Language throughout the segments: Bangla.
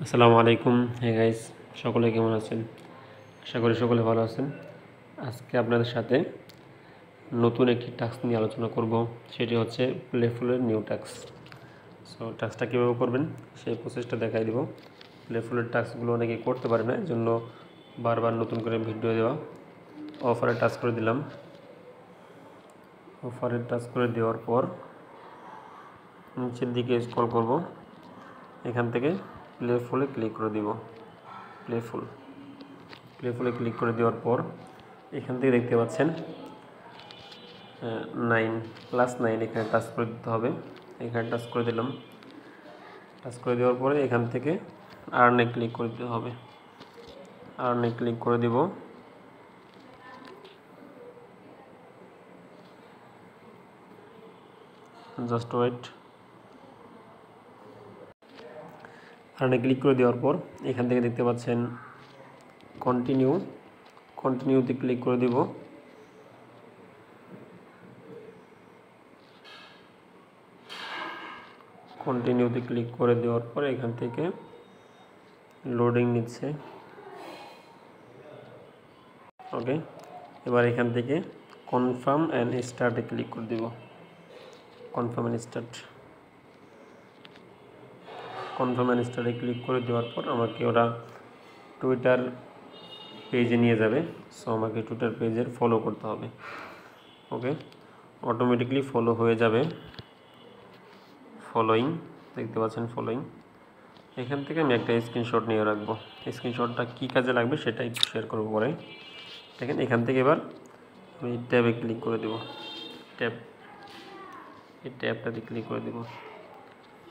আসসালামু আলাইকুম। হে গাইস, সকলে কেমন আছেন? আশা করি সকলে ভালো আছেন। আজকে আপনাদের সাথে নতুন একটি টাস্ক নিয়ে আলোচনা করব, সেটি হচ্ছে প্লেফুলের নিউ টাস্ক। সো টাস্কটা কীভাবে করবেন সেই প্রসেসটা দেখাই দিব। প্লেফুলের টাস্কগুলো অনেকে করতে পারে না, এর জন্য বারবার নতুন করে ভিডিও দেওয়া। অফারের টাস্ক করে দিলাম। অফারের টাস্ক করে দেওয়ার পর নিচের দিকে স্ক্রল করব, এখান থেকে প্লেফুলে ক্লিক করে দিব। প্লেফুলে ক্লিক করে দেওয়ার পর এখান থেকে দেখতে পাচ্ছেন 9+9 এখানে টাচ করে দিতে হবে। এখানে টাচ করে দিলাম। টাচ করে দেওয়ার পরে এখান থেকে আর্নে ক্লিক করে দিতে হবে। আর্নে ক্লিক করে দিব। Just wait. আর্নে ক্লিক করে দেওয়ার পর এখান থেকে দেখতে পাচ্ছেন কন্টিনিউতে ক্লিক করে দিব। কন্টিনিউতে ক্লিক করে দেওয়ার পর এখান থেকে লোডিং নিচ্ছে। ওকে, এবার এখান থেকে কনফার্ম অ্যান্ড স্টার্টে ক্লিক করে দিব। কনফার্ম অ্যান্ড স্টার্টে ক্লিক করে দেওয়ার পর আমাকে ওরা টুইটার পেজে নিয়ে যাবে। সো আমাকে টুইটার পেজের ফলো করতে হবে। ওকে, অটোমেটিকলি ফলো হয়ে যাবে। ফলোয়িং দেখতে পাচ্ছেন, ফলোয়িং। এখান থেকে আমি একটা স্ক্রিনশট নিয়ে রাখবো। স্ক্রিনশটটা কী কাজে লাগবে সেটা একটু শেয়ার করবো পরে। দেখেন এখান থেকে এবার আমি ট্যাবে ক্লিক করে দেব। এই ট্যাবটাতে ক্লিক করে দেব।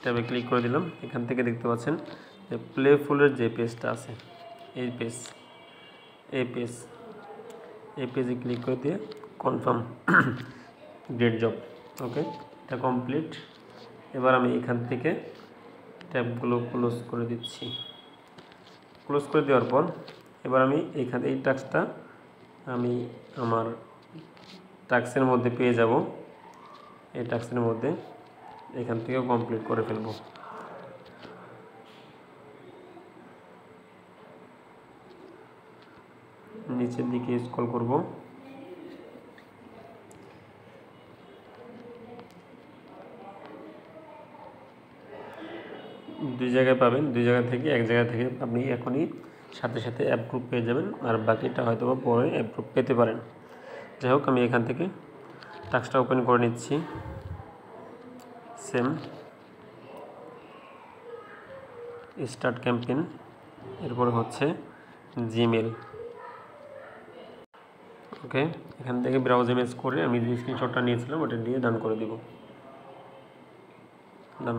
ট্যাবে ক্লিক করে দিলাম। এখান থেকে দেখতে পাচ্ছেন যে প্লেফুলের যে পেজটা আছে, এই পেজে ক্লিক করে দিয়ে কনফার্ম গ্রেট জব। ওকে, এটা কমপ্লিট। এবার আমি এখান থেকে ট্যাবগুলো ক্লোজ করে দিচ্ছি। ক্লোজ করে দেওয়ার পর এবার আমি এই টাস্কটা আমি আমার টাস্কের মধ্যে পেয়ে যাব। এই টাস্কের মধ্যে এখান থেকেও কমপ্লিট করে ফেলব। নিচের দিকে স্ক্রল করব। দুই জায়গায় পাবেন, দুই জায়গা থেকে এক জায়গা থেকে আপনি এখনই সাথে সাথে অ্যাপ্রুভ পেয়ে যাবেন, আর বাকিটা হয়তো বা পরে অ্যাপ্রুভ পেতে পারেন। যাই হোক, আমি এখান থেকে টাস্কটা ওপেন করে নিচ্ছি। সেম স্টার্ট ক্যাম্পেইন, এরপরে হচ্ছে জিমেল। ওকে, এখান থেকে ব্রাউজ ইমেজ করে আমি যে স্ক্রিনশটটা নিয়েছিলাম ওটা দিয়ে ডান করে দিব। ডান।